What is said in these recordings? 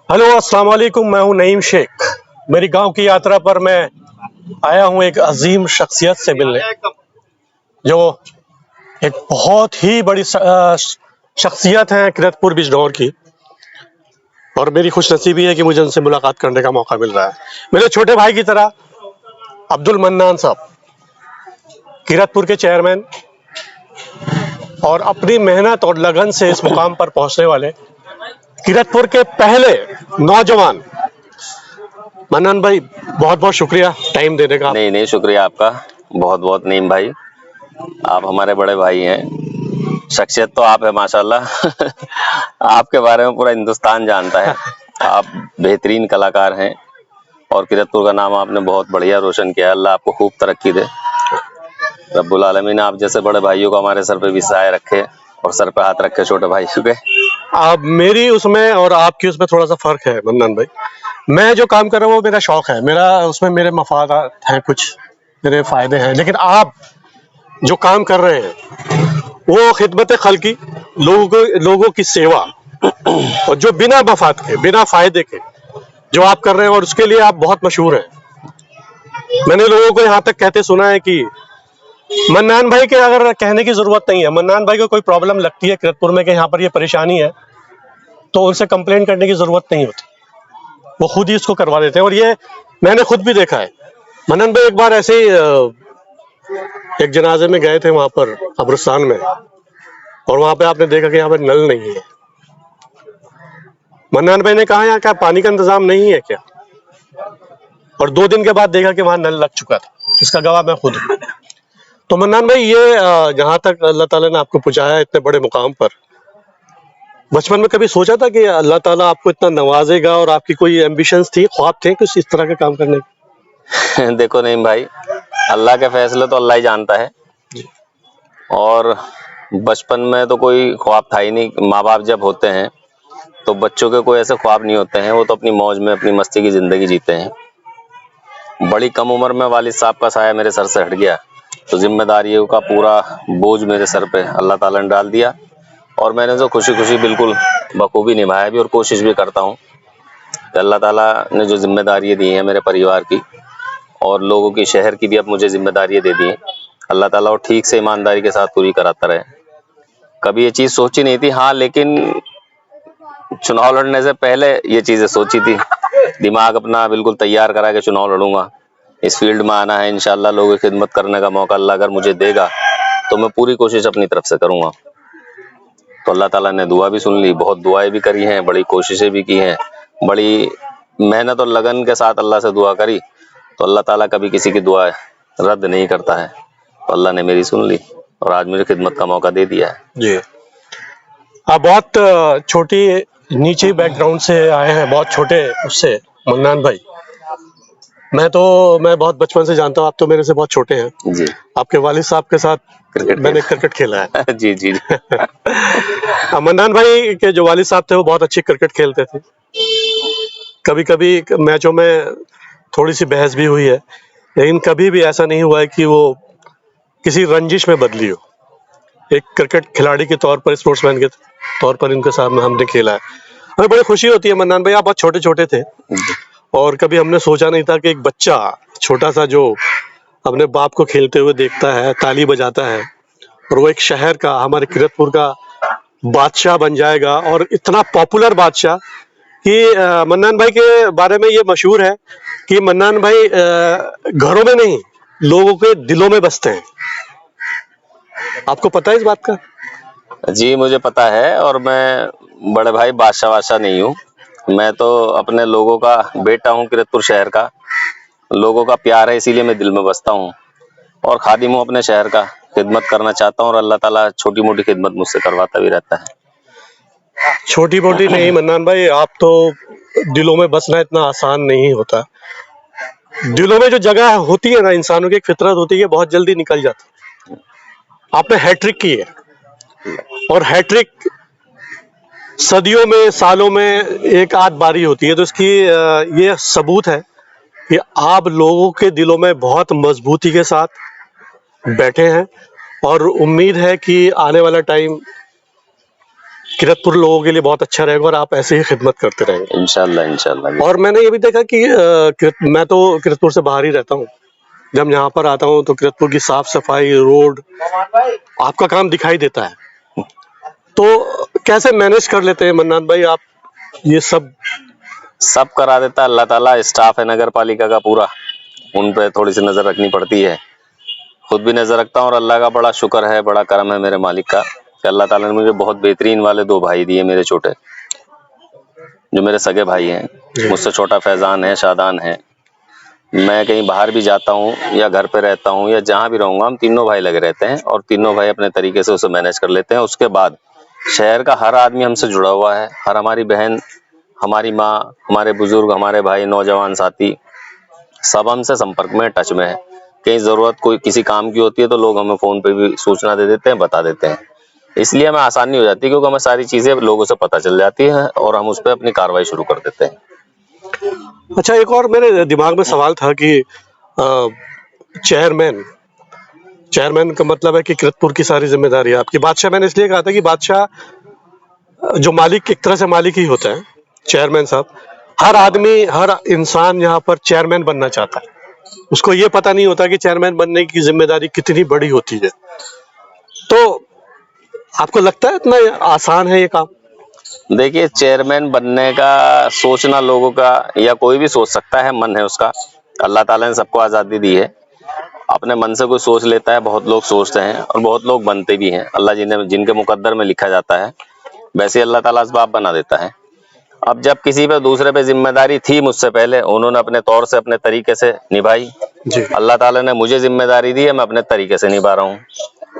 Hello, अस्सलाम वालेकुम। मैं हूं नईम शेख। मेरी गांव की यात्रा पर मैं आया हूं एक अजीम शख्सियत से मिलने, जो एक बहुत ही बड़ी शख्सियत है किरतपुर बिजनौर की। और मेरी खुशनसीबी है कि मुझे उनसे मुलाकात करने का मौका मिल रहा है। मेरे छोटे भाई की तरह अब्दुल मन्नान साहब, किरतपुर के चेयरमैन, और अपनी मेहनत और लगन से इस मुकाम पर पहुंचने वाले किरतपुर के पहले नौजवान। मन्नान भाई, बहुत बहुत शुक्रिया टाइम देने का। नहीं नहीं, शुक्रिया आपका बहुत बहुत नईम भाई। आप हमारे बड़े भाई हैं, शख्सियत तो आप है माशाल्लाह। आपके बारे में पूरा हिंदुस्तान जानता है। आप बेहतरीन कलाकार हैं और किरतपुर का नाम आपने बहुत बढ़िया रोशन किया है। अल्लाह आपको खूब तरक्की दे। रब्बुल आलमीन आप जैसे बड़े भाइयों को हमारे सर पे भी साए रखे और सर पे हाथ रखे छोटे भाइयों के। अब मेरी उसमें और आपकी उसमें थोड़ा सा फर्क है मन्नान भाई। मैं जो काम कर रहा हूँ वो मेरा शौक है, मेरा उसमें मेरे मफादात हैं, कुछ मेरे फायदे हैं। लेकिन आप जो काम कर रहे हैं वो खिदमत खल्की, लोगों की सेवा, और जो बिना मफाद के, बिना फायदे के जो आप कर रहे हैं, और उसके लिए आप बहुत मशहूर हैं। मैंने लोगों को यहाँ तक कहते सुना है कि मन्नान भाई के अगर कहने की जरूरत नहीं है, मन्नान भाई को कोई प्रॉब्लम लगती है किरतपुर में कि यहाँ पर ये परेशानी है, तो उनसे कंप्लेंट करने की जरूरत नहीं होती, वो खुद ही इसको करवा देते हैं। और ये मैंने खुद भी देखा है। मन्नान भाई एक बार ऐसे ही एक जनाजे में गए थे वहां पर कब्रिस्तान में, और वहां पे आपने देखा कि यहाँ पर नल नहीं है। मन्नान भाई ने कहा यहाँ क्या पानी का इंतजाम नहीं है क्या? और 2 दिन के बाद देखा कि वहां नल लग चुका था। इसका गवाह मैं खुद हूं। तो मन्नान भाई, ये जहां तक अल्लाह ताला ने आपको पहुंचाया इतने बड़े मुकाम पर, बचपन में कभी सोचा था कि अल्लाह ताला आपको इतना नवाजेगा, और आपकी कोई एम्बिशंस थी, ख्वाब थे कुछ इस तरह के काम करने के? देखो नईम भाई, अल्लाह के फैसले तो अल्लाह ही जानता है। और बचपन में तो कोई ख्वाब था ही नहीं। माँ बाप जब होते हैं तो बच्चों के कोई ऐसे ख्वाब नहीं होते हैं, वो तो अपनी मौज में अपनी मस्ती की जिंदगी जीते हैं। बड़ी कम उम्र में वालिद साहब का साया मेरे सर से हट गया, तो जिम्मेदारियों का पूरा बोझ मेरे सर पे अल्लाह ताला ने डाल दिया। और मैंने तो खुशी खुशी बिल्कुल बखूबी निभाया भी, और कोशिश भी करता हूँ कि अल्लाह ताला ने जो जिम्मेदारियाँ दी हैं मेरे परिवार की और लोगों की, शहर की भी अब मुझे जिम्मेदारियाँ दे दी हैं, अल्लाह ताला और ठीक से ईमानदारी के साथ पूरी कराता रहे। कभी ये चीज़ सोची नहीं थी, हाँ, लेकिन चुनाव लड़ने से पहले ये चीज़ें सोची थी। दिमाग अपना बिल्कुल तैयार करा के चुनाव लड़ूंगा, इस फील्ड में आना है, इंशाल्लाह लोगों की खिदमत करने का मौका अल्लाह अगर मुझे देगा तो मैं पूरी कोशिश अपनी तरफ से करूंगा। तो अल्लाह ताला ने दुआ भी सुन ली, बहुत दुआएं भी करी हैं, बड़ी कोशिशें भी की हैं, बड़ी मेहनत और लगन के साथ अल्लाह से दुआ करी, तो अल्लाह ताला कभी किसी की दुआ रद्द नहीं करता है। तो अल्लाह ने मेरी सुन ली और आज मुझे खिदमत का मौका दे दिया है। जी, आप बहुत छोटी नीचे बैकग्राउंड से आए हैं, बहुत छोटे उससे। मन्नान भाई, मैं बहुत बचपन से जानता हूँ, आप तो मेरे से बहुत छोटे हैं। जी, आपके वालिद साहब के साथ मैंने क्रिकेट खेला है। जी जी। मन्नान भाई के जो वालिद साहब थे वो बहुत अच्छी क्रिकेट खेलते थे। कभी कभी मैचों में थोड़ी सी बहस भी हुई है, लेकिन कभी भी ऐसा नहीं हुआ है कि वो किसी रंजिश में बदली हो। एक क्रिकेट खिलाड़ी के तौर पर, स्पोर्ट्समैन के तौर पर इनके साथ में हमने खेला है। हमें बड़ी खुशी होती है। मन्नान भाई, आप बहुत छोटे छोटे थे, और कभी हमने सोचा नहीं था कि एक बच्चा छोटा सा जो अपने बाप को खेलते हुए देखता है, ताली बजाता है, और वो एक शहर का, हमारे किरतपुर का बादशाह बन जाएगा। और इतना पॉपुलर बादशाह कि मन्नान भाई के बारे में ये मशहूर है कि मन्नान भाई घरों में नहीं, लोगों के दिलों में बसते हैं। आपको पता है इस बात का? जी मुझे पता है, और मैं बड़े भाई बादशाह वादशाह नहीं हूँ। मैं तो अपने लोगों का बेटा हूँ, किरतपुर शहर का। लोगों का प्यार है इसीलिए मैं दिल में बसता हूँ, और खादिम हूँ अपने शहर का, खिदमत करना चाहता हूँ, और अल्लाह ताला छोटी मोटी खिदमत मुझसे करवाता भी रहता है। छोटी मोटी नहीं मन्नान भाई, आप तो दिलों में बसना इतना आसान नहीं होता। दिलों में जो जगह होती है ना, इंसानों की एक फितरत होती है, बहुत जल्दी निकल जाती है। आपने हैट्रिक की है, और हैट्रिक सदियों में, सालों में एक आध बारी होती है। तो इसकी ये सबूत है कि आप लोगों के दिलों में बहुत मजबूती के साथ बैठे हैं, और उम्मीद है कि आने वाला टाइम किरतपुर लोगों के लिए बहुत अच्छा रहेगा और आप ऐसे ही खिदमत करते रहेंगे इंशाल्लाह इंशाल्लाह। और मैंने ये भी देखा कि मैं तो किरतपुर से बाहर ही रहता हूँ, जब यहाँ पर आता हूँ तो किरतपुर की साफ सफाई, रोड, आपका काम दिखाई देता है। तो कैसे मैनेज कर लेते हैं मन्नान भाई आप ये सब करा देता है अल्लाह ताला। स्टाफ है नगर पालिका का पूरा, उन पे थोड़ी सी नजर रखनी पड़ती है, खुद भी नजर रखता हूँ और अल्लाह का बड़ा शुक्र है, बड़ा करम है मेरे मालिक का कि अल्लाह ताला ने मुझे बहुत बेहतरीन वाले 2 भाई दिए मेरे छोटे, जो मेरे सगे भाई हैं। मुझसे छोटा फैजान है, शादान है। मैं कहीं बाहर भी जाता हूँ या घर पे रहता हूँ या जहाँ भी रहूँगा, हम तीनों भाई लगे रहते हैं और तीनों भाई अपने तरीके से उसे मैनेज कर लेते हैं। उसके बाद शहर का हर आदमी हमसे जुड़ा हुआ है, हर हमारी बहन, हमारी माँ, हमारे बुजुर्ग, हमारे भाई, नौजवान साथी, सब हमसे संपर्क में, टच में है। कहीं जरूरत कोई किसी काम की होती है तो लोग हमें फोन पे भी सूचना दे देते हैं, बता देते हैं। इसलिए हमें आसानी हो जाती है क्योंकि हमें सारी चीजें लोगों से पता चल जाती है और हम उस पर अपनी कार्रवाई शुरू कर देते हैं। अच्छा, एक और मेरे दिमाग में सवाल था कि चेयरमैन चेयरमैन का मतलब है कि किरतपुर की सारी जिम्मेदारी आपकी। बादशाह मैंने इसलिए कहा था कि बादशाह जो मालिक एक तरह से मालिक ही होता है, चेयरमैन साहब। हर आदमी, हर इंसान यहाँ पर चेयरमैन बनना चाहता है, उसको ये पता नहीं होता कि चेयरमैन बनने की जिम्मेदारी कितनी बड़ी होती है। तो आपको लगता है इतना आसान है ये काम? देखिए, चेयरमैन बनने का सोचना लोगों का, या कोई भी सोच सकता है, मन है उसका। अल्लाह ताला ने सबको आज़ादी दी है, अपने मन से कोई सोच लेता है। बहुत लोग सोचते हैं और बहुत लोग बनते भी हैं। अल्लाह जिनके मुकद्दर में लिखा जाता है वैसे अल्लाह ताला असबाब बना देता है। अब जब किसी पे दूसरे पे जिम्मेदारी थी मुझसे पहले, उन्होंने अपने तौर से अपने तरीके से निभाई। अल्लाह ताला ने मुझे जिम्मेदारी दी है, मैं अपने तरीके से निभा रहा हूँ।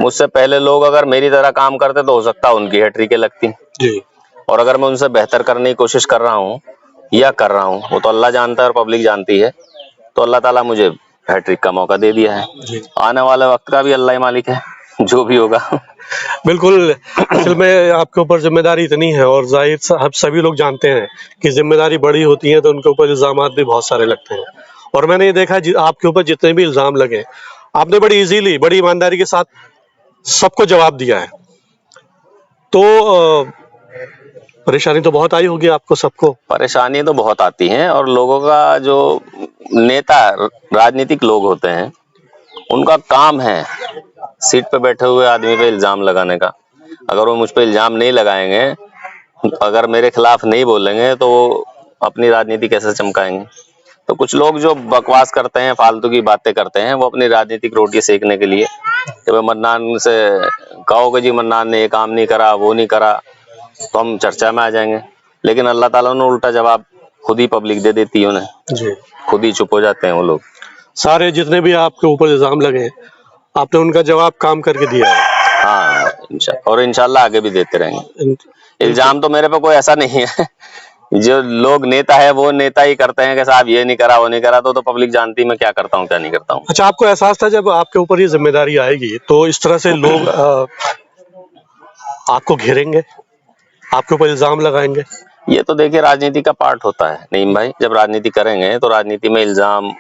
मुझसे पहले लोग अगर मेरी तरह काम करते तो हो सकता है उनकी हैट्रिकें लगती जी। और अगर मैं उनसे बेहतर करने की कोशिश कर रहा हूँ या कर रहा हूँ, वो तो अल्लाह जानता है और पब्लिक जानती है। तो अल्लाह ताला मुझे हैट्रिक का मौका दे दिया है। आने वाले वक्त का भी अल्लाह ही मालिक है, जो भी होगा। बिल्कुल, असल में आपके ऊपर जिम्मेदारी इतनी है और जाहिर हम सभी लोग जानते हैं कि जिम्मेदारी बड़ी होती है तो उनके ऊपर इल्जामात भी बहुत सारे लगते हैं। और मैंने ये देखा आपके ऊपर जितने भी इल्जाम लगे, आपने बड़ी इजीली, बड़ी ईमानदारी के साथ सबको जवाब दिया है। तो परेशानी तो बहुत आई होगी आपको, सबको? परेशानी तो बहुत आती हैं और लोगों का जो नेता, राजनीतिक लोग होते हैं, उनका काम है सीट पे बैठे हुए आदमी पे इल्जाम लगाने का। अगर वो मुझ पे इल्जाम नहीं लगाएंगे, अगर मेरे खिलाफ नहीं बोलेंगे, तो वो अपनी राजनीति कैसे चमकाएंगे? तो कुछ लोग जो बकवास करते हैं, फालतू की बातें करते हैं, वो अपनी राजनीतिक रोटी सेकने के लिए जब मन्नान से कहोगे जी मन्नान ने ये काम नहीं करा, वो नहीं करा, तो हम चर्चा में आ जाएंगे। लेकिन अल्लाह ताला ने उल्टा जवाब खुद ही पब्लिक दे देती है उन्हें, जी। खुद ही चुप हो जाते हैं वो लोग। सारे जितने भी आपके ऊपर इल्जाम लगे, आपने उनका जवाब काम करके दिया है। हाँ, और इंशाल्लाह आगे भी देते रहेंगे। इल्जाम तो मेरे पे कोई ऐसा नहीं है। जो लोग नेता है वो नेता ही करते हैं कि साहब ये नहीं करा, वो नहीं करा, तो पब्लिक जानती है मैं क्या करता हूँ, क्या नहीं करता हूँ। अच्छा, आपको एहसास था जब आपके ऊपर ये जिम्मेदारी आएगी तो इस तरह से लोग आपको घेरेंगे, आपके ऊपर इल्जाम लगाएंगे? ये तो देखिए राजनीति का पार्ट होता है नईम भाई। जब राजनीति करेंगे तो राजनीति में इल्जाम,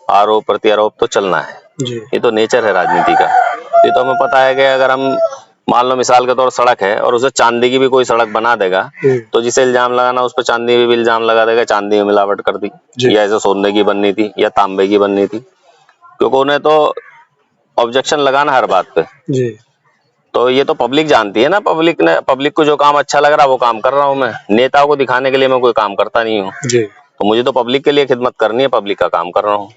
आरोप प्रत्यारोप तो चलना है जी। ये तो नेचर है राजनीति का। ये तो हमें पता है कि अगर हम मान लो मिसाल के तौर सड़क है और उसे चांदी की भी कोई सड़क बना देगा, तो जिसे इल्जाम लगाना उस पर चांदी में भी इल्जाम लगा देगा, चांदी में मिलावट कर दी, या ऐसे सोने की बननी थी या तांबे की बननी थी, क्योंकि उन्हें तो ऑब्जेक्शन लगाना हर बात पे। जी। तो ये तो पब्लिक जानती है ना, पब्लिक को जो काम अच्छा लग रहा है वो काम कर रहा हूँ मैं। नेताओं को दिखाने के लिए मैं कोई काम करता नहीं हूँ। तो मुझे तो पब्लिक के लिए खिदमत करनी है, पब्लिक का काम कर रहा हूँ,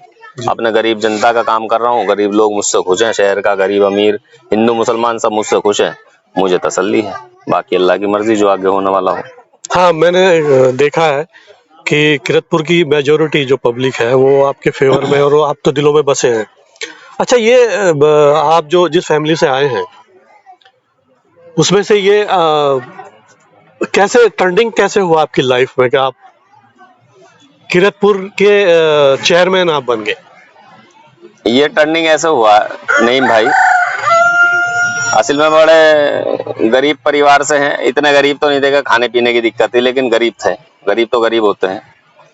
अपने गरीब जनता का काम कर रहा हूँ। गरीब लोग मुझसे खुश हैं, शहर का गरीब अमीर, हिंदू मुसलमान सब मुझसे खुश हैं, मुझे तसल्ली है। बाकी अल्लाह की मर्जी, जो आगे होने वाला हो। हाँ, मैंने देखा है कि किरतपुर की मेजोरिटी जो पब्लिक है वो आपके फेवर में, और आप तो दिलों में बसे हैं। अच्छा, ये आप जो जिस फैमिली से आए हैं उसमें से ये कैसे टर्निंग कैसे हुआ आपकी लाइफ में कि आप किरतपुर के चेयरमैन आप बन गए? ये टर्निंग ऐसे हुआ नईम भाई, असल में बड़े गरीब परिवार से हैं। इतने गरीब तो नहीं देखा, खाने पीने की दिक्कत थी, लेकिन गरीब थे। गरीब तो गरीब होते हैं,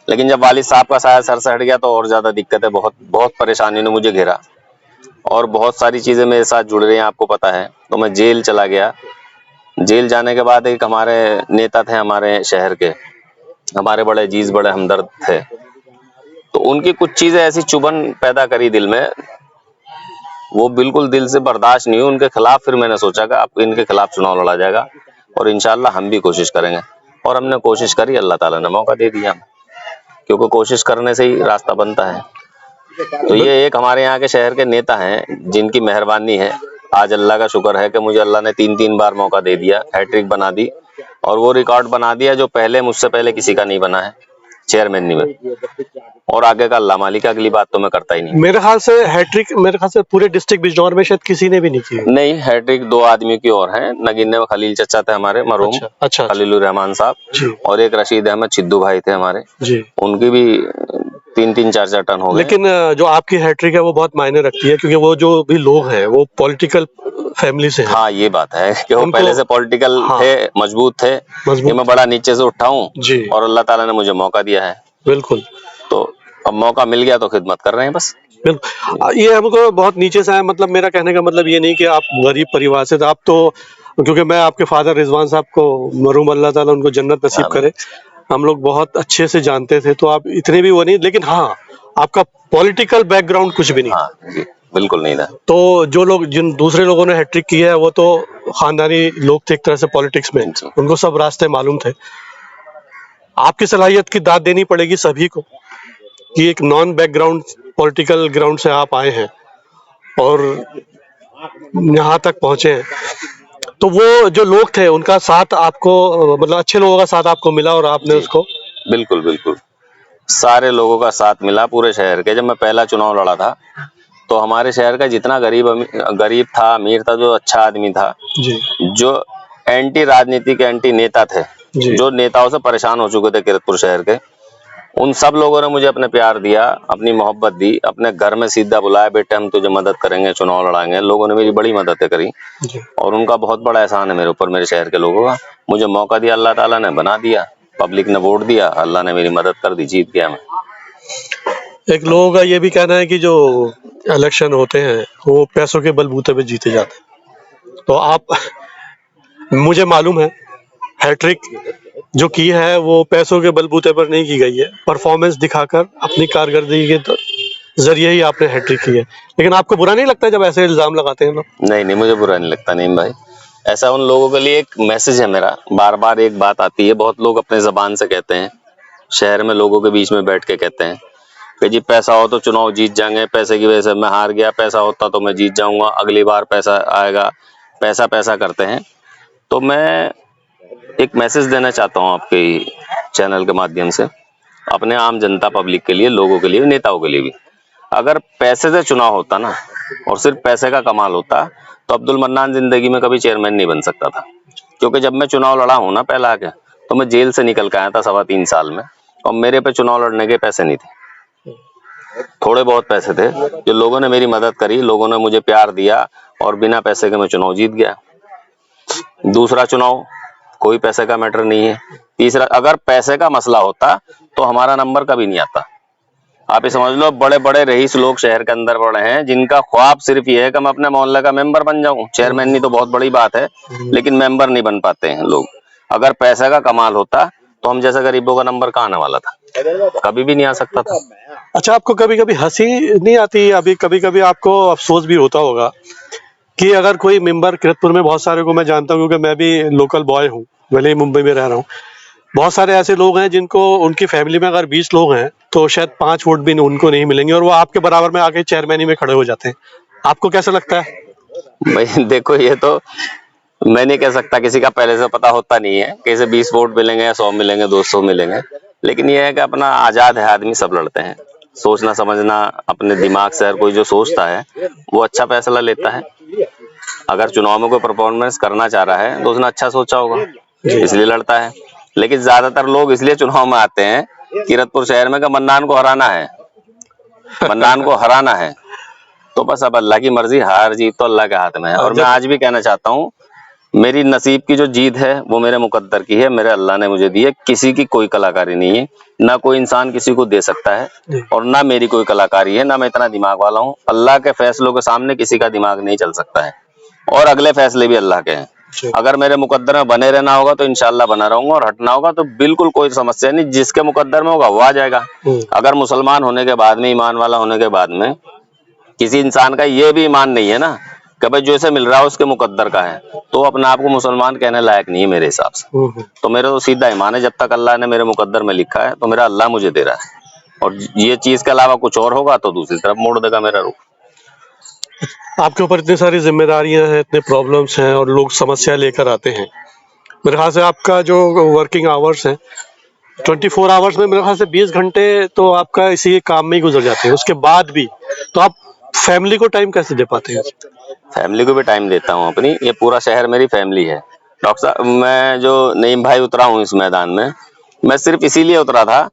लेकिन जब वालिद साहब का साया सर से हट गया तो और ज्यादा दिक्कत है। बहुत बहुत परेशानी ने मुझे घेरा और बहुत सारी चीजें मेरे साथ जुड़ रही हैं, आपको पता है। तो मैं जेल चला गया, जेल जाने के बाद एक हमारे नेता थे हमारे शहर के, हमारे बड़े अजीज बड़े हमदर्द थे, तो उनकी कुछ चीजें ऐसी चुभन पैदा करी दिल में, वो बिल्कुल दिल से बर्दाश्त नहीं हुई उनके खिलाफ। फिर मैंने सोचा कि अब इनके खिलाफ चुनाव लड़ा जाएगा और इंशाल्लाह हम भी कोशिश करेंगे। और हमने कोशिश करी, अल्लाह ताला ने मौका दे दिया, क्योंकि कोशिश करने से ही रास्ता बनता है। तो ये एक हमारे यहाँ के शहर के नेता हैं जिनकी मेहरबानी है। आज अल्लाह का शुक्र है कि मुझे अल्लाह ने 3 बार मौका दे दिया, हैट्रिक बना दी, और वो रिकॉर्ड बना दिया जो पहले मुझसे पहले किसी का नहीं बना है चेयरमैन में। और आगे का अल्लाह मालिक, अगली बात तो मैं करता ही नहीं। मेरे ख्याल से हैट्रिक मेरे ख्याल से पूरे डिस्ट्रिक्ट बिजनौर में शायद किसी ने भी नहीं की। नहीं, हैट्रिक 2 आदमी की और है। नगीने में खलील चचा थे हमारे मरहूम, अच्छा। खलीलुर रहमान साहब, और एक रशीद अहमद छिद्दू भाई थे हमारे जी, उनकी भी 3-3, 4-4 टन हो गए। लेकिन जो आपकी हैट्रिक है वो बहुत मायने रखती है, क्योंकि वो जो भी लोग हैं वो पॉलिटिकल फैमिली से हैं। हाँ, ये बात है कि वो पहले से पॉलिटिकल थे, मजबूत थे। ये मैं बड़ा नीचे से उठा हूँ और अल्लाह ताला ने मुझे मौका दिया है। बिल्कुल, तो अब मौका मिल गया तो खिदमत कर रहे हैं बस। बिल्कुल। ये हमको बहुत नीचे से है, मतलब मेरा कहने का मतलब ये नहीं कि आप गरीब परिवार से, आप तो, क्योंकि मैं आपके फादर रिजवान साहब को मरहूम अल्लाह ताला उनको जन्नत नसीब करे, हम लोग बहुत अच्छे से जानते थे, तो आप इतने भी वो नहीं, लेकिन हाँ आपका पॉलिटिकल बैकग्राउंड कुछ भी नहीं। हाँ जी, बिल्कुल नहीं था। तो जो लोग, जिन दूसरे लोगों ने हैट्रिक की है वो तो खानदानी लोग थे एक तरह से पॉलिटिक्स में, उनको सब रास्ते मालूम थे। आपकी सलाहियत की दाद देनी पड़ेगी सभी को कि एक नॉन बैकग्राउंड पॉलिटिकल ग्राउंड से आप आए हैं और यहाँ तक पहुंचे हैं। तो वो जो लोग थे उनका साथ आपको, मतलब अच्छे लोगों का साथ आपको मिला और आपने उसको। बिल्कुल बिल्कुल, सारे लोगों का साथ मिला पूरे शहर के। जब मैं पहला चुनाव लड़ा था तो हमारे शहर का जितना गरीब था, अमीर था, जो अच्छा आदमी था जी, जो एंटी राजनीति के एंटी नेता थे, जो नेताओं से परेशान हो चुके थे किरतपुर शहर के, उन सब लोगों ने मुझे अपने प्यार दिया, अपनी मोहब्बत दी, अपने घर में सीधा बुलाया, बेटे हम तुझे मदद करेंगे, चुनाव लड़ाएंगे। लोगों ने मेरी बड़ी मदद करी और उनका बहुत बड़ा एहसान है मेरे ऊपर, मेरे शहर के लोगों का। मुझे मौका दिया, अल्लाह ताला ने बना दिया, पब्लिक ने वोट दिया, अल्लाह ने मेरी मदद कर दी, जीत गया मैं। एक लोगों का ये भी कहना है कि जो इलेक्शन होते हैं वो पैसों के बलबूते पे जीते जाते हैं, तो आप, मुझे मालूम है हैट्रिक जो की है वो पैसों के बलबूते पर नहीं की गई है, परफॉर्मेंस दिखाकर अपनी कारकर्दगी के जरिए ही आपने हैट्रिक की है। लेकिन आपको बुरा नहीं लगता जब ऐसे इल्जाम लगाते हैं लोग? नहीं, मुझे बुरा नहीं लगता नहीं भाई। ऐसा उन लोगों के लिए एक मैसेज है मेरा। बार बार एक बात आती है, बहुत लोग अपने जबान से कहते हैं, शहर में लोगों के बीच में बैठ के कहते हैं कि जी पैसा हो तो चुनाव जीत जाएंगे, पैसे की वजह से मैं हार गया, पैसा होता तो मैं जीत जाऊंगा, अगली बार पैसा आएगा, पैसा पैसा करते हैं। तो मैं एक मैसेज देना चाहता हूँ आपके चैनल के माध्यम से, अपने आम जनता पब्लिक के लिए, लोगों के लिए, नेताओं के लिए भी। अगर पैसे से चुनाव होता ना और सिर्फ पैसे का कमाल होता तो अब्दुल मन्नान जिंदगी में कभी चेयरमैन नहीं बन सकता था। क्योंकि जब मैं चुनाव लड़ा हूँ ना पहला आके, तो मैं जेल से निकल के आया था 3.25 साल में, और मेरे पे चुनाव लड़ने के पैसे नहीं थे, थोड़े बहुत पैसे थे जो लोगों ने मेरी मदद करी, लोगों ने मुझे प्यार दिया और बिना पैसे के मैं चुनाव जीत गया। दूसरा चुनाव कोई पैसे का मैटर नहीं है। तीसरा, अगर पैसे का मसला होता तो हमारा नंबर कभी नहीं आता। आप ये समझ लो, बड़े बड़े रईस लोग शहर के अंदर पड़े हैं जिनका ख्वाब सिर्फ ये है कि मैं अपने मोहल्ले का मेंबर बन जाऊं। चेयरमैन नहीं तो बहुत बड़ी बात है, लेकिन मेंबर नहीं बन पाते हैं लोग। अगर पैसे का कमाल होता तो हम जैसे गरीबों का नंबर कहाँ आने वाला था, कभी भी नहीं आ सकता था। अच्छा, आपको कभी कभी हंसी नहीं आती? अभी कभी कभी आपको अफसोस भी होता होगा कि अगर कोई मेंबर, किरतपुर में बहुत सारे को मैं जानता हूँ क्योंकि मैं भी लोकल बॉय हूँ, भले ही मुंबई में रह रहा हूँ, बहुत सारे ऐसे लोग हैं जिनको, उनकी फैमिली में अगर 20 लोग हैं तो शायद 5 वोट भी उनको नहीं मिलेंगे और वो आपके बराबर में आके चेयरमैनी में खड़े हो जाते हैं। आपको कैसा लगता है? भाई देखो, ये तो मैं नहीं कह सकता, किसी का पहले से पता होता नहीं है कि इसे 20 वोट मिलेंगे या 100 मिलेंगे, 200 मिलेंगे। लेकिन ये है कि अपना आजाद है आदमी, सब लड़ते हैं, सोचना समझना अपने दिमाग से हर कोई जो सोचता है वो अच्छा फैसला लेता है। अगर चुनाव में कोई परफॉर्मेंस करना चाह रहा है तो उसने अच्छा सोचा होगा, इसलिए लड़ता है। लेकिन ज्यादातर लोग इसलिए चुनाव में आते हैं किरतपुर शहर में कि मन्नान को हराना है, मन्नान को हराना है। तो बस अब अल्लाह की मर्जी, हार जीत तो अल्लाह के हाथ में है। और मैं आज भी कहना चाहता हूँ, मेरी नसीब की जो जीत है वो मेरे मुकद्दर की है, मेरे अल्लाह ने मुझे दी है। किसी की कोई कलाकारी नहीं है, ना कोई इंसान किसी को दे सकता है, और ना मेरी कोई कलाकारी है, ना मैं इतना दिमाग वाला हूँ। अल्लाह के फैसलों के सामने किसी का दिमाग नहीं चल सकता है, और अगले फैसले भी अल्लाह के हैं। जी। अगर मेरे मुकद्दर में बने रहना होगा तो इंशाल्लाह बना रहूंगा, और हटना होगा तो बिल्कुल कोई समस्या नहीं, जिसके मुकद्दर में होगा वो आ जाएगा। अगर मुसलमान होने के बाद में, ईमान वाला होने के बाद में किसी इंसान का ये भी ईमान नहीं है ना कि भाई जो इसे मिल रहा है उसके मुकद्दर का है, तो अपने आप को मुसलमान कहने लायक नहीं है मेरे हिसाब से। तो मेरा तो सीधा ईमान है, जब तक अल्लाह ने मेरे मुकद्दर में लिखा है तो मेरा अल्लाह मुझे दे रहा है, और ये चीज के अलावा कुछ और होगा तो दूसरी तरफ मोड़ देगा मेरा रुख। आपके ऊपर इतनी सारी जिम्मेदारियां हैं, इतने प्रॉब्लम्स हैं और लोग समस्या लेकर आते हैं। मेरे ख्याल से आपका जो वर्किंग आवर्स है 24 आवर्स में मेरे ख्याल से 20 घंटे तो आपका इसी काम में ही गुजर जाते हैं, उसके बाद भी तो आप फैमिली को टाइम कैसे दे पाते हैं? फैमिली को भी टाइम देता हूँ अपनी, ये पूरा शहर मेरी फैमिली है। डॉक्टर साहब, मैं जो नईम भाई उतरा हूँ इस मैदान में, मैं सिर्फ इसीलिए उतरा था,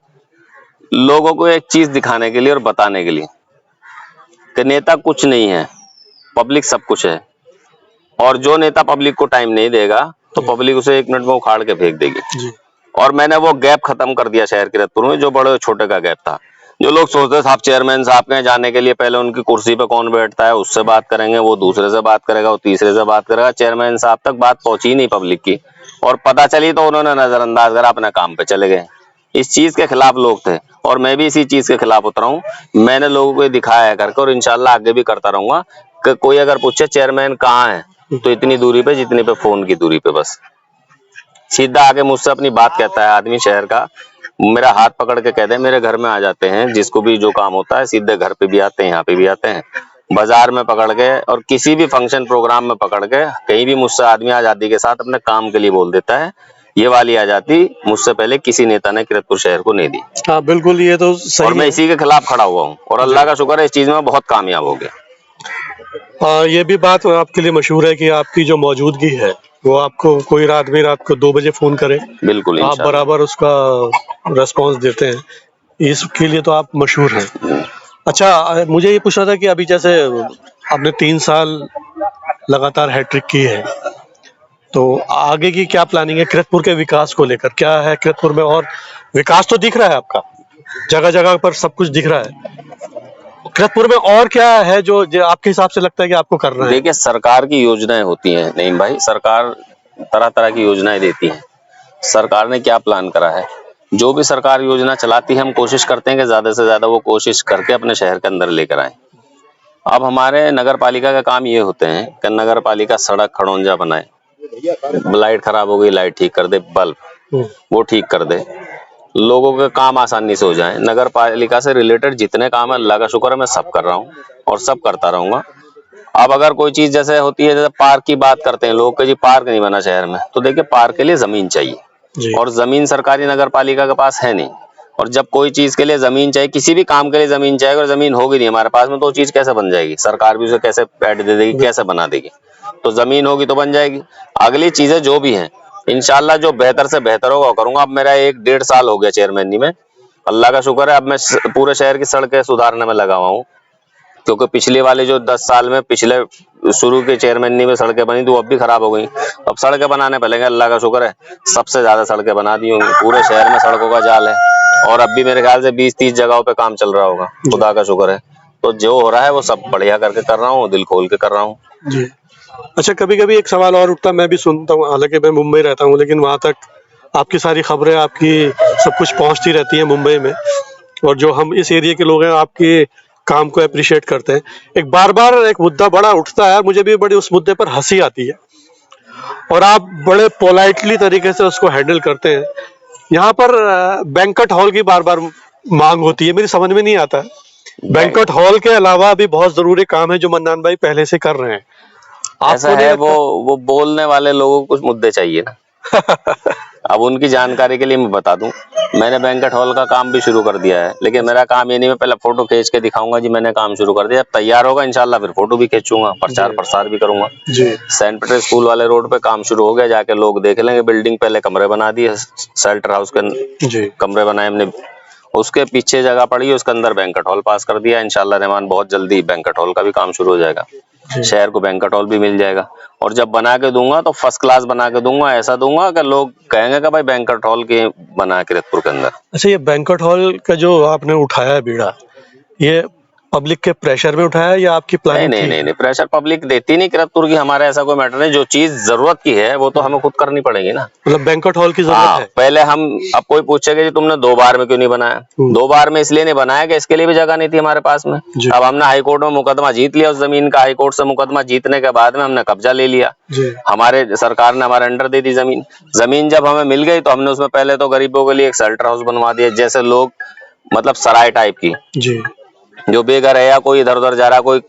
लोगों को एक चीज दिखाने के लिए और बताने के लिए कि नेता कुछ नहीं है, पब्लिक सब कुछ है। और जो नेता पब्लिक को टाइम नहीं देगा तो पब्लिक उसे 1 मिनट में उखाड़ के फेंक देगी। और मैंने वो गैप खत्म कर दिया शहर किरतपुर में, जो बड़े छोटे का गैप था। जो लोग सोचते साहब चेयरमैन साहब के जाने के लिए पहले उनकी कुर्सी पे कौन बैठता है, उससे बात करेंगे, वो दूसरे से बात करेगा, वो तीसरे से बात करेगा, चेयरमैन साहब तक बात पहुंची ही नहीं पब्लिक की, और पता चली तो उन्होंने नजरअंदाज करा, अपने काम पे चले गए। इस चीज के खिलाफ लोग थे, और मैं भी इसी चीज के खिलाफ उतरा हूँ। मैंने लोगों को दिखाया है करके, और इंशाल्लाह आगे भी करता रहूंगा कि कोई अगर पूछे चेयरमैन कहाँ है, तो इतनी दूरी पे जितनी पे फोन की दूरी पे, बस सीधा आके मुझसे अपनी बात कहता है आदमी शहर का, मेरा हाथ पकड़ के कह दे मेरे घर में आ जाते हैं, जिसको भी जो काम होता है सीधे घर पे भी आते हैं, यहाँ पे भी आते हैं, बाजार में पकड़ के, और किसी भी फंक्शन प्रोग्राम में पकड़ के, कहीं भी मुझसे आदमी आजादी के साथ अपने काम के लिए बोल देता है। ये वाली आजादी मुझसे पहले किसी नेता ने किरतपुर शहर को नहीं दी। हाँ बिल्कुल, ये तो सही और मैं है। इसी के खिलाफ खड़ा हुआ हूँ, और अल्लाह का शुक्र है इस चीज में बहुत कामयाब हो गया। ये भी बात आपके लिए मशहूर है कि आपकी जो मौजूदगी है वो आपको कोई रात में रात को 2 बजे फोन करे, बिल्कुल आप इंशाल्लाह। बराबर उसका रेस्पॉन्स देते हैं, इसके लिए तो आप मशहूर हैं। अच्छा, मुझे ये पूछना था कि अभी जैसे आपने 3 साल लगातार हैट्रिक की है, तो आगे की क्या प्लानिंग है किरतपुर के विकास को लेकर? क्या है किरतपुर में? और विकास तो दिख रहा है आपका, जगह जगह पर सब कुछ दिख रहा है, किरतपुर में और क्या है जो आपके हिसाब से लगता है कि आपको करना है? देखिए, सरकार की योजनाएं होती हैं नईम भाई, सरकार तरह तरह की योजनाएं देती है। सरकार ने क्या प्लान करा है, जो भी सरकार योजना चलाती है, हम कोशिश करते हैं कि ज्यादा से ज्यादा वो कोशिश करके अपने शहर के अंदर लेकर आए। अब हमारे नगर पालिका का काम ये होते हैं कि नगर पालिका सड़क खड़ौंजा बनाए, लाइट खराब हो गई लाइट ठीक कर दे, बल्ब वो ठीक कर दे, लोगों के काम आसानी से हो जाए। नगर पालिका से रिलेटेड जितने काम है अल्लाह का शुक्र है मैं सब कर रहा हूँ और सब करता रहूंगा। अब अगर कोई चीज जैसे होती है, जैसे पार्क की बात करते हैं लोग कि जी पार्क नहीं बना शहर में, तो देखिए पार्क के लिए जमीन चाहिए, और जमीन सरकारी नगर पालिका के पास है नहीं। और जब कोई चीज के लिए जमीन चाहिए, किसी भी काम के लिए जमीन चाहिए, और जमीन होगी नहीं हमारे पास में, तो वो चीज कैसे बन जाएगी? सरकार भी उसे कैसे पैड दे देगी, कैसे बना देगी? तो जमीन होगी तो बन जाएगी। अगली चीजें जो भी हैं इंशाल्लाह जो बेहतर से बेहतर होगा वो करूंगा। अब मेरा 1-1.5 साल हो गया चेयरमैनी में, अल्लाह का शुक्र है। अब मैं पूरे शहर की सड़कें सुधारने में लगा हुआ हूँ, क्योंकि पिछले वाले जो 10 साल में पिछले शुरू के चेयरमैनी में सड़कें बनी तो अब भी खराब हो गई। अब सड़कें बनाने पड़ेंगे, अल्लाह का शुक्र है सबसे ज्यादा सड़कें बना दी होंगी। पूरे शहर में सड़कों का जाल है, और अब भी मेरे ख्याल से 20-30 जगहों पे काम चल रहा होगा, खुदा का शुक्र है। तो जो हो रहा है वो सब बढ़िया करके कर रहा हूँ, दिल खोल के कर रहा हूँ जी। अच्छा, कभी कभी एक सवाल और उठता, मैं भी सुनता हूँ, हालांकि मैं मुंबई रहता हूँ, लेकिन वहां तक आपकी सारी खबरें, आपकी सब कुछ पहुंचती रहती है मुंबई में, और जो हम इस एरिया के लोग हैं आपके काम को अप्रिशिएट करते हैं। एक बार बार एक मुद्दा बड़ा उठता है, मुझे भी बड़ी उस मुद्दे पर हंसी आती है, और आप बड़े पोलाइटली तरीके से उसको हैंडल करते हैं। यहाँ पर बैंक्वेट हॉल की बार बार मांग होती है, मेरी समझ में नहीं आता है। बैंक्वेट हॉल के अलावा भी बहुत जरूरी काम है जो मन्नान भाई पहले से कर रहे हैं। ऐसा है, वो बोलने वाले लोगों को कुछ मुद्दे चाहिए ना। अब उनकी जानकारी के लिए मैं बता दूं, मैंने बैंक्वेट हॉल का काम भी शुरू कर दिया है, लेकिन मेरा काम ये नहीं, मैं पहले फोटो खींच के दिखाऊंगा जी मैंने काम शुरू कर दिया। जब तैयार होगा इंशाल्लाह फिर फोटो भी खींचूंगा, प्रचार प्रसार भी करूंगा जी। सेंट पीटर स्कूल वाले रोड पे काम शुरू हो गया, जाके लोग देख लेंगे। बिल्डिंग पहले कमरे बना दिए, शेल्टर हाउस के जी कमरे बनाए हमने, उसके पीछे जगह पड़ी है, उसके अंदर बैंक्वेट हॉल पास कर दिया। इंशाल्लाह रहमान बहुत जल्दी बैंक्वेट हॉल का भी काम शुरू हो जाएगा, शहर को बैंक्वेट हॉल भी मिल जाएगा। और जब बना के दूंगा तो फर्स्ट क्लास बना के दूंगा, ऐसा दूंगा कि लोग कहेंगे कि भाई बैंक्वेट हॉल के बना है किरतपुर के अंदर। अच्छा, ये बैंक्वेट हॉल का जो आपने उठाया है बीड़ा, ये पब्लिक के प्रेशर में उठाया या आपकी नहीं प्लानिंग नहीं थी? नहीं नहीं, प्रेशर पब्लिक देती नहीं किरतपुर की, हमारा ऐसा कोई मैटर नहीं। जो चीज जरूरत की है वो तो हमें खुद करनी पड़ेगी ना। मतलब बैंक्वेट हॉल की जरूरत हाँ, है। पहले हम, अब कोई पूछेगा जी तुमने 2 बार में क्यों नहीं बनाया? 2 बार में इसलिए नहीं बनाया कि इसके लिए भी जगह नहीं थी हमारे पास में। जी। अब हमने हाई कोर्ट में मुकदमा जीत लिया उस जमीन का, हाई कोर्ट से मुकदमा जीतने के बाद में हमने कब्जा ले लिया। जी। हमारे सरकार ने हमारे अंडर दे दी जमीन। जमीन जब हमें मिल गई तो हमने उसमें पहले तो गरीबों के लिए एक शेल्टर हाउस बनवा दिया, जैसे लोग मतलब सराय टाइप की, जी। जो बेघर है या कोई इधर उधर जा रहा, कोई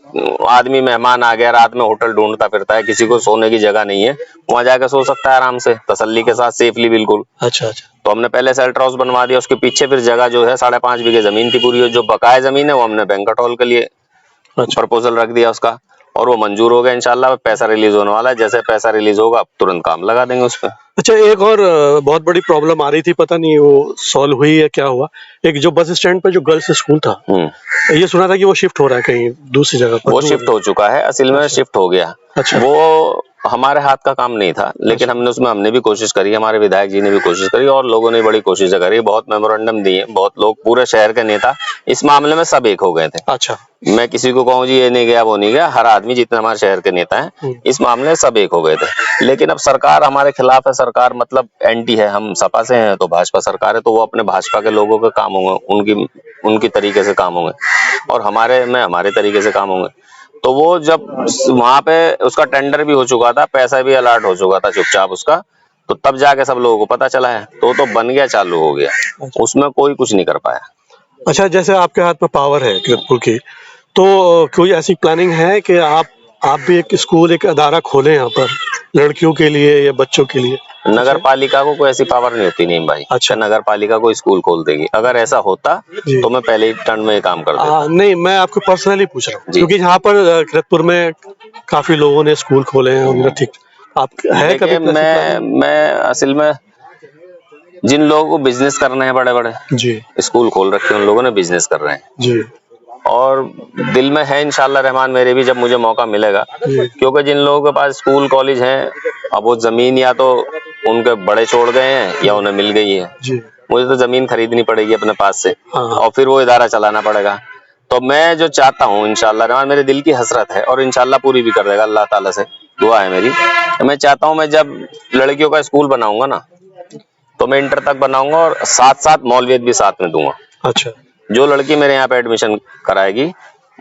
आदमी मेहमान आ गया रात में होटल ढूंढता फिरता है, किसी को सोने की जगह नहीं है, वहां जाकर सो सकता है आराम से, तसल्ली के साथ, सेफली बिल्कुल। अच्छा अच्छा। तो हमने पहले शेल्टर हाउस बनवा दिया, उसके पीछे फिर जगह जो है 5.5 बीघे जमीन थी पूरी, जो बकाया जमीन है वो हमने बैंक्वेट हॉल के लिए अच्छा। प्रपोजल रख दिया उसका, और वो मंजूर हो गया इंशाल्लाह। पैसा रिलीज होने वाला है, जैसे पैसा रिलीज होगा तुरंत काम लगा देंगे उस पर। अच्छा, एक और बहुत बड़ी प्रॉब्लम आ रही थी, पता नहीं वो सॉल्व हुई है क्या हुआ। एक जो बस स्टैंड पे जो गर्ल्स स्कूल था, ये सुना था कि वो शिफ्ट हो रहा है कहीं दूसरी जगह पर। वो शिफ्ट हो चुका है, असल में शिफ्ट हो गया। अच्छा। वो हमारे हाथ का काम नहीं था, लेकिन हमने भी कोशिश करी, हमारे विधायक जी ने भी कोशिश करी, और लोगों ने बड़ी कोशिश करी, बहुत मेमोरेंडम दिए, बहुत लोग, पूरे शहर के नेता इस मामले में सब एक हो गए थे। अच्छा। मैं किसी को कहूँ जी ये नहीं गया वो नहीं गया, हर आदमी, जितने हमारे शहर के नेता हैं इस मामले में सब एक हो गए थे। लेकिन अब सरकार हमारे खिलाफ है, सरकार मतलब एंटी है, हम सपा से हैं तो भाजपा सरकार है, तो वो अपने भाजपा के लोगों के काम होंगे, उनकी तरीके से काम होंगे, और हमारे तरीके से काम होंगे। तो वो जब वहां पे उसका टेंडर भी हो चुका था, पैसा भी अलॉट हो चुका था चुपचाप उसका, तो तब जाके सब लोगों को पता चला है, तो बन गया, चालू हो गया, उसमें कोई कुछ नहीं कर पाया। अच्छा, जैसे आपके हाथ में पावर है किरतपुर की, तो कोई ऐसी प्लानिंग है कि आप भी एक स्कूल, एक अदारा खोलें यहाँ पर लड़कियों के लिए या बच्चों के लिए? नगर पालिका को कोई ऐसी पावर नहीं होती नहीं भाई। अच्छा। नगर पालिका कोई स्कूल खोल देगी, अगर ऐसा होता तो मैं पहले ही टर्न में ये काम कर देता। नहीं, मैं आपको पर्सनली पूछ रहा हूँ, क्योंकि यहाँ पर किरतपुर में काफी लोगों ने स्कूल खोले हैं, उनका ठीक आप है कभी? मैं असल में जिन लोगों को बिजनेस करने हैं बड़े बड़े, जी, स्कूल खोल रखे हैं, उन लोगों ने बिजनेस कर रहे हैं जी, और दिल में है इंशाल्लाह रहमान, मेरे भी, जब मुझे मौका मिलेगा, क्योंकि जिन लोगों के पास स्कूल कॉलेज हैं, अब वो जमीन या तो उनके बड़े छोड़ गए हैं या उन्हें मिल गई है, जी। मुझे तो जमीन खरीदनी पड़ेगी अपने पास से, हाँ। और फिर वो इदारा चलाना पड़ेगा। तो मैं जो चाहता हूँ इंशाल्लाह रहमान, मेरे दिल की हसरत है और इंशाल्लाह पूरी भी कर देगा अल्लाह ताला से, दुआ है मेरी। मैं चाहता हूँ मैं जब लड़कियों का स्कूल बनाऊंगा ना, तो मैं इंटर तक बनाऊंगा और साथ साथ मौलवियत भी साथ में दूंगा। अच्छा। जो लड़की मेरे यहाँ पे एडमिशन कराएगी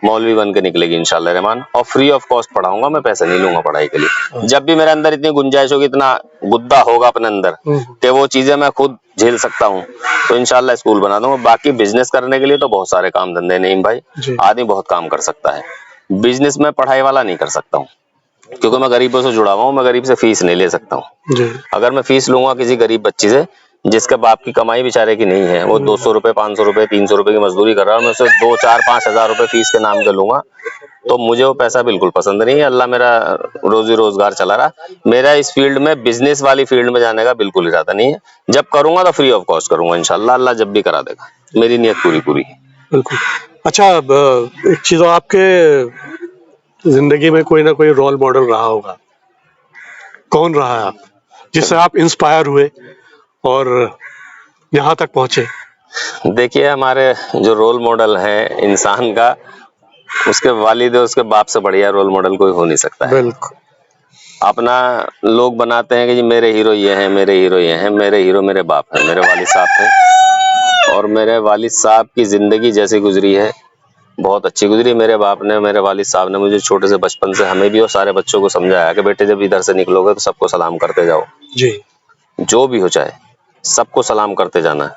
मौलवी बन के निकलेगी इंशाल्लाह रहमान, और फ्री ऑफ कॉस्ट पढ़ाऊंगा मैं, पैसे नहीं लूंगा पढ़ाई के लिए। जब भी मेरे अंदर इतनी गुंजाइश होगी, इतना गुद्दा होगा अपने अंदर कि वो चीजें मैं खुद झेल सकता हूँ, तो इंशाल्लाह स्कूल बना दूंगा। बाकी बिजनेस करने के लिए तो बहुत सारे काम धंधे नहीं भाई, आदमी बहुत काम कर सकता है, बिजनेस में पढ़ाई वाला नहीं कर सकता हूँ, क्योंकि मैं गरीबों से जुड़ा हुआ हूँ, मैं गरीब से फीस नहीं ले सकता हूँ। अगर मैं फीस लूंगा किसी गरीब बच्ची से, जिसके बाप की कमाई बेचारे की नहीं है, वो 200 रुपए, 500 रुपए, 300 रुपए की मजदूरी कर रहा है, मैं उसे 2, 4, 5 हजार रुपए फीस के नाम पे लूंगा, तो मुझे वो पैसा बिल्कुल पसंद नहीं है। अल्लाह मेरा रोजी रोजगार चला रहा, मेरा इस फील्ड में, बिजनेस वाली फील्ड में जाने का बिल्कुल इरादा नहीं है। जब करूंगा तो फ्री ऑफ कॉस्ट करूंगा इंशाल्लाह, अल्लाह जब भी करा देगा, मेरी नियत पूरी है। बिल्कुल। अच्छा, एक चीज, आपके जिंदगी में कोई ना कोई रोल मॉडल रहा होगा, कौन रहा है आप जिससे आप इंस्पायर हुए और यहाँ तक पहुंचे? देखिए, हमारे जो रोल मॉडल है इंसान का, उसके वालिद, उसके बाप से बढ़िया रोल मॉडल कोई हो नहीं सकता है। बिल्कुल। अपना लोग बनाते हैं कि जी मेरे हीरो ये हैं, मेरे हीरो ये हैं, मेरे हीरो मेरे बाप हैं, मेरे वालिद साहब थे, और मेरे वालिद साहब की जिंदगी जैसी गुजरी है बहुत अच्छी गुजरी। मेरे बाप ने, मेरे वालिद साहब ने मुझे छोटे से बचपन से, हमें भी और सारे बच्चों को समझाया कि बेटे जब इधर से निकलोगे तो सबको सलाम करते जाओ जी, जो भी हो चाहे सबको सलाम करते जाना है,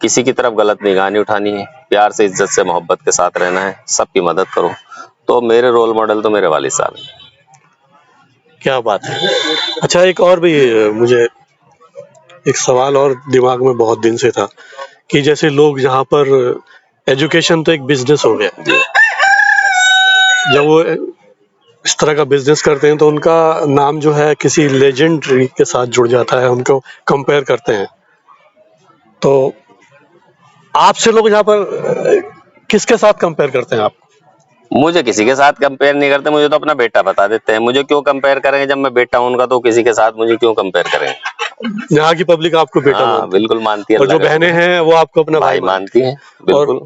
किसी की तरफ गलत निगाह नहीं उठानी है, प्यार से, इज्जत से, मोहब्बत के साथ रहना है, सबकी मदद करो। तो मेरे रोल मॉडल तो मेरे वालिद साहब हैं। क्या बात है। अच्छा, एक और भी मुझे एक सवाल और दिमाग में बहुत दिन से था कि जैसे लोग यहाँ पर, एजुकेशन तो एक बिजनेस हो गया, जब वो इस तरह का बिजनेस करते हैं तो उनका नाम जो है किसी लेजेंडरी के साथ जुड़ जाता है, उनको कंपेयर करते हैं। तो आपसे लोग यहाँ पर किसके साथ कंपेयर करते हैं आप? मुझे किसी के साथ कंपेयर नहीं करते, मुझे तो अपना बेटा बता देते हैं। मुझे क्यों कंपेयर करेंगे, जब मैं बेटा हूं उनका, तो किसी के साथ मुझे क्यों कंपेयर करेंगे? यहाँ की पब्लिक आपको बेटा हाँ, मानती है, बिल्कुल मानती है, और जो बहनें हैं वो आपको अपना भाई मानती है, बिल्कुल।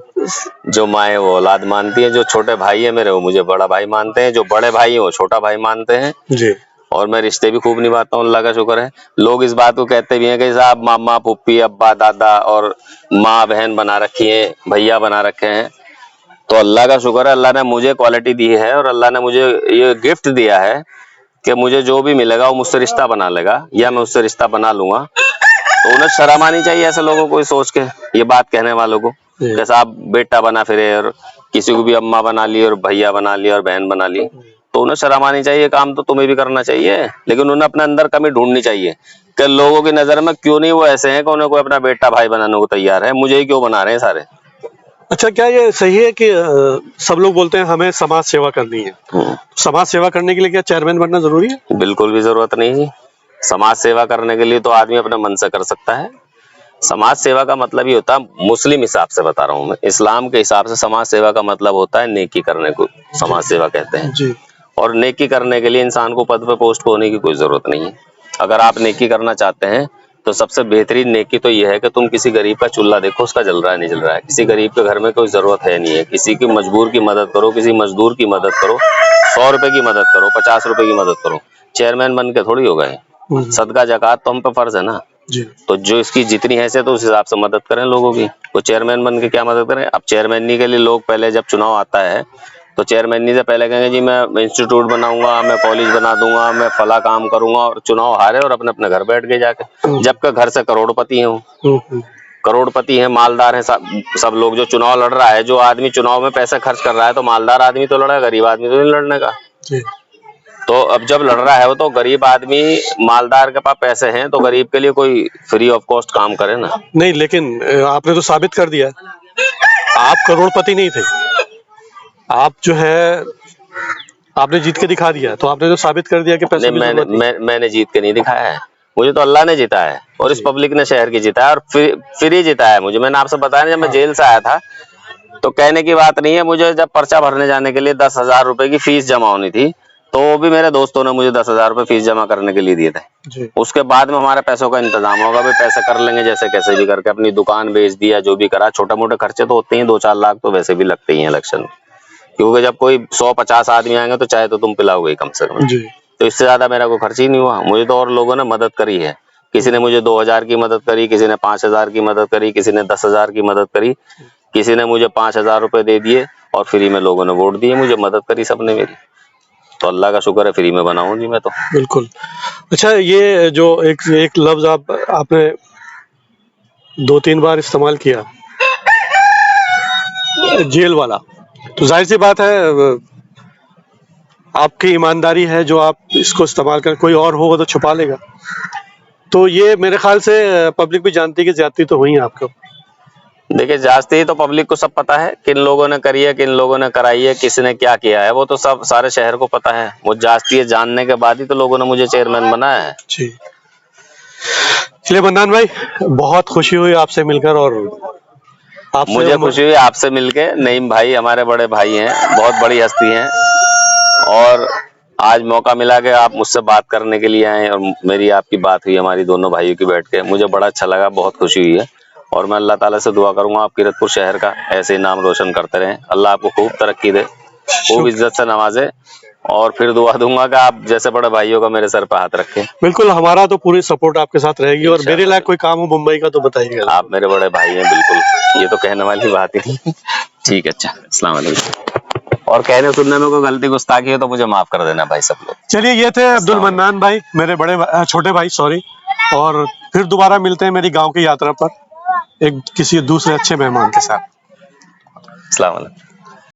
जो माँ है वो औलाद मानती है, जो छोटे भाई है मेरे वो मुझे बड़ा भाई मानते हैं, जो बड़े भाई है वो छोटा भाई मानते हैं। जी। और मैं रिश्ते भी खूब निभाता हूँ, अल्लाह का शुक्र है। लोग इस बात को कहते भी हैं कि साहब मामा पुप्पी अब्बा दादा और माँ बहन बना रखी है, भैया बना रखे हैं। तो अल्लाह का शुक्र है, अल्लाह ने मुझे क्वालिटी दी है और अल्लाह ने मुझे ये गिफ्ट दिया है कि मुझे जो भी मिलेगा वो मुझसे रिश्ता बना लेगा या मैं उससे रिश्ता बना लूंगा। तो उन्हें शर्म आनी चाहिए ऐसे लोगों को सोच के, ये बात कहने वालों को कि साहब बेटा बना फिरे और किसी को भी अम्मा बना ली और भैया बना लिया और बहन बना ली। तो उन्हें शर्म आनी चाहिए, काम तो तुम्हें भी करना चाहिए, लेकिन उन्हें अपने अंदर कमी ढूंढनी चाहिए कि लोगों की नजर में क्यों नहीं वो ऐसे हैं कि उन्हें कोई अपना बेटा भाई बनाने को तैयार है, मुझे ही क्यों बना रहे हैं सारे। अच्छा, क्या ये सही है कि सब लोग बोलते हैं हमें समाज सेवा करनी है, समाज सेवा करने के लिए क्या चेयरमैन बनना जरूरी है? बिल्कुल भी जरूरत नहीं है। समाज सेवा करने के लिए तो आदमी अपने मन से कर सकता है। समाज सेवा का मतलब ही होता है, मुस्लिम हिसाब से बता रहा हूँ मैं, इस्लाम के हिसाब से समाज सेवा का मतलब होता है नेकी करने को समाज सेवा कहते हैं। जी। और नेकी करने के लिए इंसान को पद पे पोस्ट पे होने की कोई जरूरत नहीं है। अगर आप नेकी करना चाहते हैं तो सबसे बेहतरीन नेकी तो यह है कि तुम किसी गरीब का चूल्हा देखो, उसका जल रहा है नहीं जल रहा है, किसी गरीब के घर में कोई जरूरत है नहीं है, किसी की मजबूर की मदद करो, किसी मजदूर की मदद करो, 100 रुपए की मदद करो, 50 रुपए की मदद करो। चेयरमैन बन के थोड़ी हो गए, सदका जकात तो हम पे फर्ज है ना। जी। तो जो इसकी जितनी हैसियत है उस हिसाब से मदद करें लोगों की। वो चेयरमैन बन के क्या मदद करें? अब चेयरमैनी के लिए लोग पहले जब चुनाव आता है तो चेयरमैनी से पहले कहेंगे जी मैं इंस्टीट्यूट बनाऊंगा, मैं कॉलेज बना दूंगा, मैं फला काम करूंगा, और चुनाव हारे और अपने अपने घर बैठ गए जाके, जबकि घर से करोड़पति हैं, करोड़पति हैं, मालदार हैं, सब लोग। जो चुनाव लड़ रहा है, जो आदमी चुनाव में पैसा खर्च कर रहा है, तो मालदार आदमी तो लड़ा है, गरीब आदमी तो नहीं लड़ने का। तो अब जब लड़ रहा है वो, तो गरीब आदमी, मालदार के पास पैसे हैं तो गरीब के लिए कोई फ्री ऑफ कॉस्ट काम करे ना। नहीं, लेकिन आपने तो साबित कर दिया, आप करोड़पति नहीं थे, आप जो है आपने जीत के दिखा दिया, तो आपने तो साबित कर दिया कि पैसे की जरूरत नहीं। मैंने जीत के नहीं दिखाया है, मुझे तो अल्लाह ने जीता है और इस पब्लिक ने शहर की जीता है और फ्री जीता है मुझे। मैंने आपसे बताया ना, जब मैं जेल से आया था तो कहने की बात नहीं है, मुझे जब पर्चा भरने जाने के लिए 10,000 रुपए की फीस जमा होनी थी, तो वो भी मेरे दोस्तों ने मुझे 10,000 रुपए फीस जमा करने के लिए दिए थे। उसके बाद में हमारे पैसों का इंतजाम होगा, भाई पैसे कर लेंगे जैसे कैसे भी करके, अपनी दुकान बेच दिया, जो भी करा। छोटे मोटे खर्चे तो होते ही, 2-4 लाख तो वैसे भी लगते ही हैं इलेक्शन में, क्योंकि जब कोई 100-50 आदमी आएंगे तो चाहे तो तुम पिलाओगे कम से कम। तो इससे ज्यादा मेरा कोई खर्च ही नहीं हुआ। मुझे तो और लोगों ने मदद करी है, किसी ने मुझे 2,000 की मदद करी, किसी ने 5,000 की मदद करी, किसी ने 10,000 की मदद करी, किसी ने मुझे 5,000 रुपए दे दिए और फ्री में लोगों ने वोट दिए, मुझे मदद करी सबने मेरी। तो अल्लाह का शुक्र है, फ्री में बना हूं जी मैं तो। बिल्कुल। अच्छा, ये जो एक लफ्ज आपने 2-3 बार इस्तेमाल किया, जेल वाला, तो जाहिर सी बात है आपकी ईमानदारी है जो आप इसको इस्तेमाल कर, कोई और होगा तो छुपा लेगा। तो ये मेरे ख्याल से पब्लिक भी जानती है कि ज्यादती तो हुई है आपको। देखिए, जांचते ही तो पब्लिक को सब पता है, किन लोगों ने करी है, किन लोगों ने कराई है, किसने क्या किया है, वो तो सब सारे शहर को पता है। वो जांचती है, जानने के बाद ही तो लोगों ने मुझे चेयरमैन बनाया है। जी। चलिए मन्नान भाई, बहुत खुशी हुई आपसे मिलकर, और मुझे खुशी हुई आपसे मिलके। नईम भाई हमारे बड़े भाई हैं, बहुत बड़ी हस्ती हैं, और आज मौका मिला कि आप मुझसे बात करने के लिए आए और मेरी आपकी बात हुई, हमारी दोनों भाइयों की बैठ के, मुझे बड़ा अच्छा लगा, बहुत खुशी हुई है। और मैं अल्लाह ताला से दुआ करूंगा आप कीरतपुर शहर का ऐसे ही नाम रोशन करते रहें, अल्लाह आपको खूब तरक्की दे, खूब इज्जत से नवाजे, और फिर दुआ दूंगा कि आप जैसे बड़े भाइयों का मेरे सर पे हाथ रखें। बिल्कुल, हमारा तो पूरी सपोर्ट आपके साथ रहेगी, और मेरे लायक कोई काम हो मुंबई का तो बताइएगा। आप मेरे बड़े भाई हैं, बिल्कुल, ये तो कहने वाली बात ही नहीं। ठीक है, अच्छा, अस्सलाम वालेकुम। और कहने सुनने में कोई गलती गुस्ताखी है तो मुझे माफ कर देना भाई सब लोग। चलिए, ये थे अब्दुल मन्नान भाई, मेरे छोटे भाई, सॉरी। और फिर दोबारा मिलते हैं मेरी गांव की यात्रा पर एक किसी दूसरे अच्छे मेहमान के साथ। अस्सलाम वालेकुम।